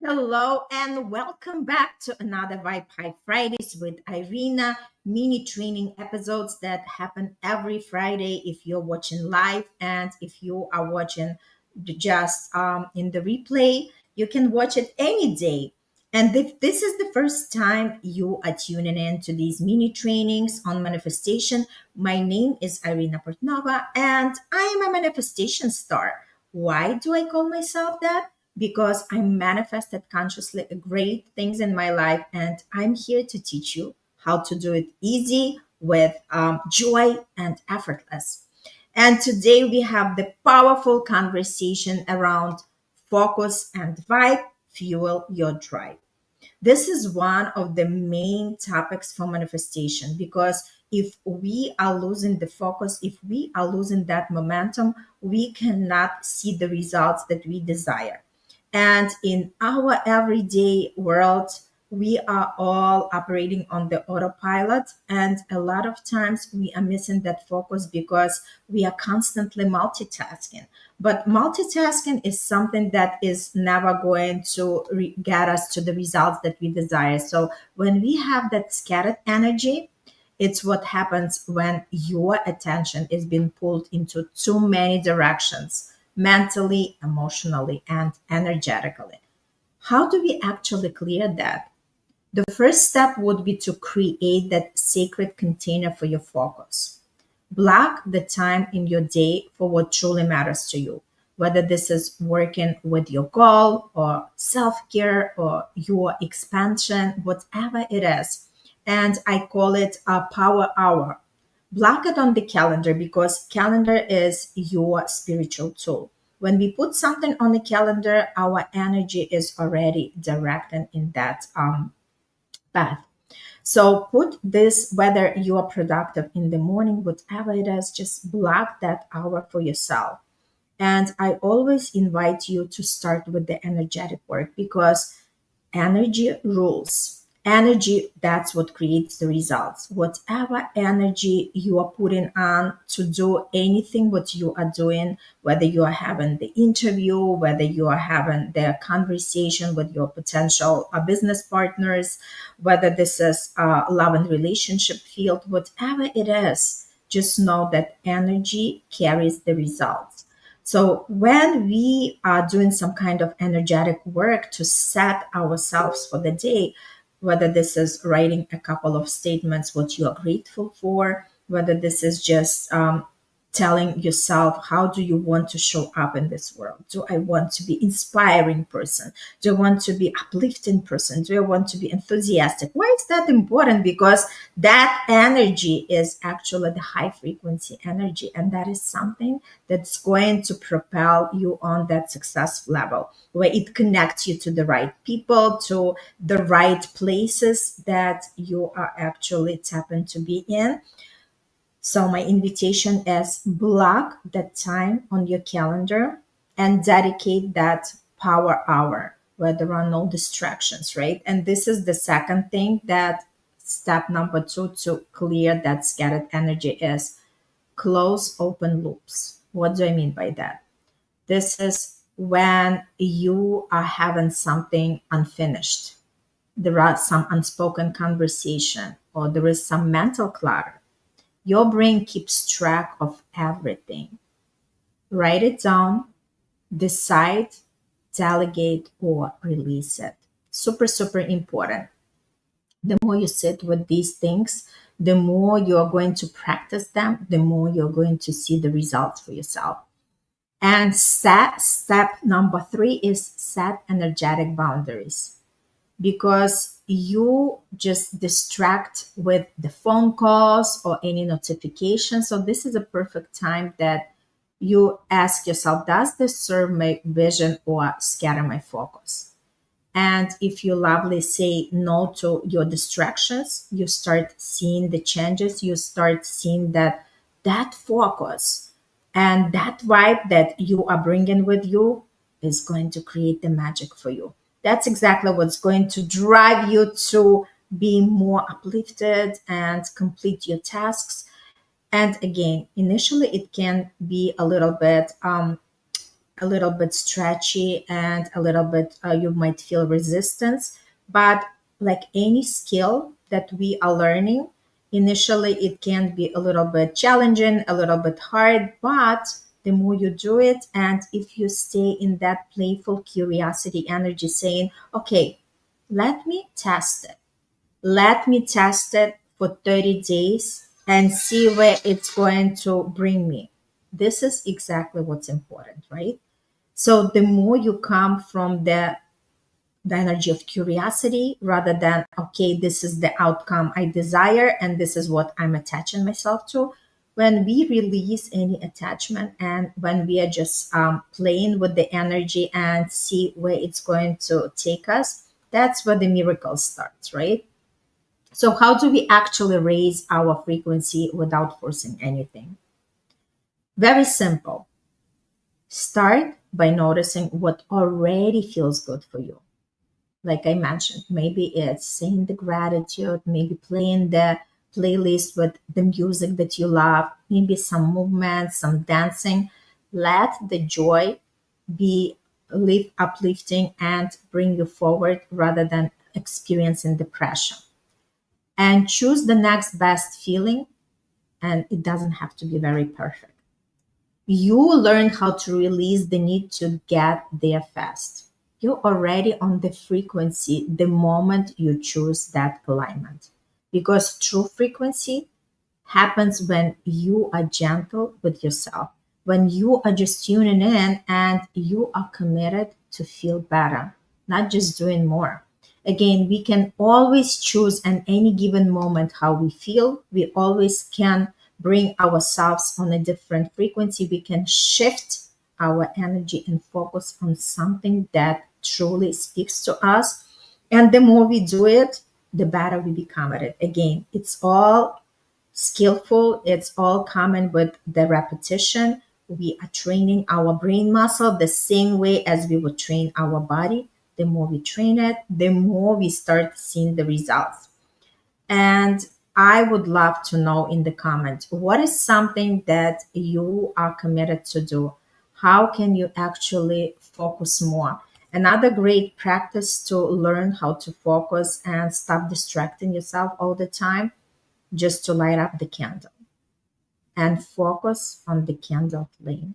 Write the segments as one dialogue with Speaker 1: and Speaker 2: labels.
Speaker 1: Hello and welcome back to another Vibe High Fridays with Irina mini training episodes that happen every Friday if you're watching live and if you are watching just in the replay, you can watch it any day. And if this is the first time you are tuning in to these mini trainings on manifestation, my name is Irina Portnova and I am a manifestation star. Why do I call myself that? Because I manifested consciously great things in my life, and I'm here to teach you how to do it easy with joy and effortless. And today we have the powerful conversation around focus and vibe, fuel your drive. This is one of the main topics for manifestation because if we are losing the focus, if we are losing that momentum, we cannot see the results that we desire. And in our everyday world, we are all operating on the autopilot. And a lot of times we are missing that focus because we are constantly multitasking. But multitasking is something that is never going to get us to the results that we desire. So when we have that scattered energy, it's what happens when your attention is being pulled into too many directions mentally, emotionally, and energetically. How do we actually clear that? The first step would be to create that sacred container for your focus. Block the time in your day for what truly matters to you, whether this is working with your goal or self care or your expansion, whatever it is. And I call it a power hour. Block it on the calendar because calendar is your spiritual tool. When we put something on the calendar, our energy is already directed in that path. So put this, whether you are productive in the morning, whatever it is, just block that hour for yourself. And I always invite you to start with the energetic work because energy rules. Energy, that's what creates the results. Whatever energy you are putting on to do anything what you are doing, whether you are having the interview, whether you are having the conversation with your potential business partners, whether this is love and relationship field, whatever it is, just know that energy carries the results. So when we are doing some kind of energetic work to set ourselves for the day, whether this is writing a couple of statements what you are grateful for, whether this is just telling yourself how do you want to show up in this world? Do I want to be inspiring person? Do I want to be uplifting person? Do I want to be enthusiastic? Why is that important? Because that energy is actually the high frequency energy, and that is something that's going to propel you on that success level where it connects you to the right people, to the right places that you are actually tapping to be in. So my invitation is block that time on your calendar and dedicate that power hour where there are no distractions, right? And this is the second thing that step number two to clear that scattered energy is close open loops. What do I mean by that? This is when you are having something unfinished. There are some unspoken conversation or there is some mental clutter. Your brain keeps track of everything. Write it down, decide, delegate, or release it. Super, super important. The more you sit with these things, the more you're going to practice them, the more you're going to see the results for yourself. And step number three is set energetic boundaries because you just distract with the phone calls or any notifications. So this is a perfect time that you ask yourself, does this serve my vision or scatter my focus? And if you lovely say no to your distractions, you start seeing the changes. You start seeing that focus and that vibe that you are bringing with you is going to create the magic for you. That's exactly what's going to drive you to be more uplifted and complete your tasks. And again, initially it can be a little bit a little bit stretchy and a little bit, you might feel resistance. But like any skill that we are learning, initially it can be a little bit challenging, a little bit hard, but the more you do it, and if you stay in that playful curiosity energy, saying, okay, let me test it. Let me test it for 30 days and see where it's going to bring me. This is exactly what's important, right? So the more you come from the energy of curiosity rather than, okay, this is the outcome I desire and this is what I'm attaching myself to. When we release any attachment and when we are just playing with the energy and see where it's going to take us, that's where the miracle starts, right? So, how do we actually raise our frequency without forcing anything? Very simple. Start by noticing what already feels good for you. Like I mentioned, maybe it's saying the gratitude, maybe playing the playlist with the music that you love, maybe some movement, some dancing. Let the joy be uplifting and bring you forward rather than experiencing depression. And choose the next best feeling, and it doesn't have to be very perfect. You learn how to release the need to get there fast. You're already on the frequency the moment you choose that alignment. Because true frequency happens when you are gentle with yourself, when you are just tuning in and you are committed to feel better, not just doing more. Again, we can always choose at any given moment how we feel. We always can bring ourselves on a different frequency. We can shift our energy and focus on something that truly speaks to us. And the more we do it, the better we become at it. Again, it's all skillful. It's all common with the repetition. We are training our brain muscle the same way as we would train our body. The more we train it, the more we start seeing the results. And I would love to know in the comments, what is something that you are committed to do? How can you actually focus more? Another great practice to learn how to focus and stop distracting yourself all the time, just to light up the candle and focus on the candle flame.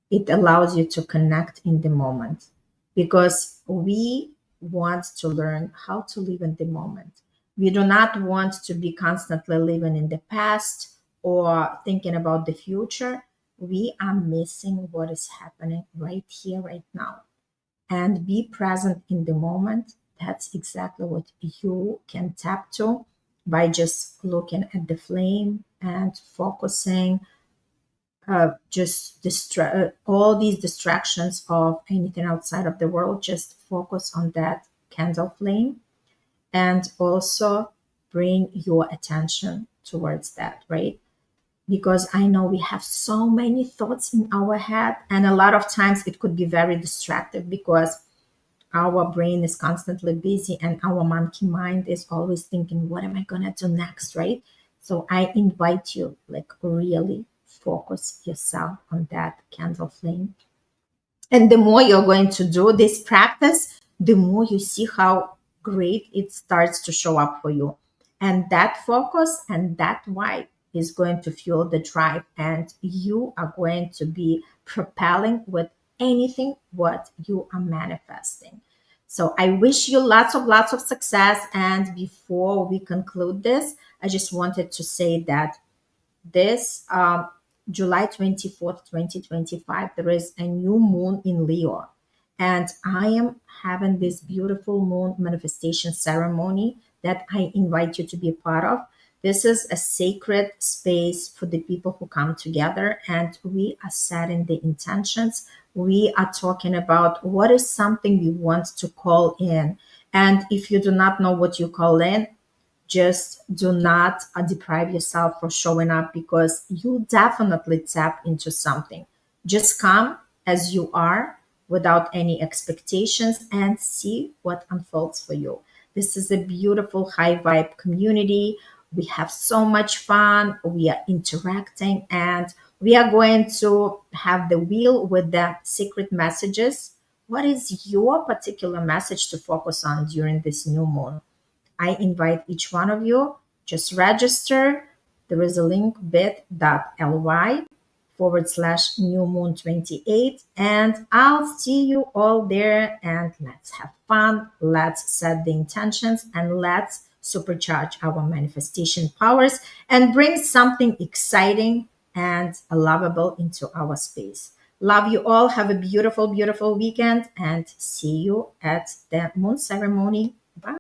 Speaker 1: It allows you to connect in the moment because we want to learn how to live in the moment. We do not want to be constantly living in the past or thinking about the future. We are missing what is happening right here, right now, and be present in the moment. That's exactly what you can tap to by just looking at the flame and focusing, all these distractions of anything outside of the world, just focus on that candle flame and also bring your attention towards that, right? Because I know we have so many thoughts in our head, and a lot of times it could be very distractive because our brain is constantly busy and our monkey mind is always thinking, what am I going to do next, right? So I invite you, like, really focus yourself on that candle flame. And the more you're going to do this practice, the more you see how great it starts to show up for you. And that focus and that why is going to fuel the drive, and you are going to be propelling with anything what you are manifesting. So I wish you lots of success. And before we conclude this, I just wanted to say that this July 24th, 2025, there is a new moon in Leo. And I am having this beautiful moon manifestation ceremony that I invite you to be a part of. This is a sacred space for the people who come together, and we are setting the intentions. We are talking about what is something we want to call in. And if you do not know what you call in, just do not deprive yourself for showing up, because you definitely tap into something. Just come as you are without any expectations and see what unfolds for you. This is a beautiful high vibe community. We have so much fun. We are interacting, and We are going to have the wheel with the secret messages. What is your particular message to focus on during this new moon? I invite each one of you, just register. There is a link bit.ly/new moon 28, and I'll see you all there. And let's have fun. Let's set the intentions and let's supercharge our manifestation powers and bring something exciting and lovable into our space. Love you all. Have a beautiful, beautiful weekend and see you at the moon ceremony.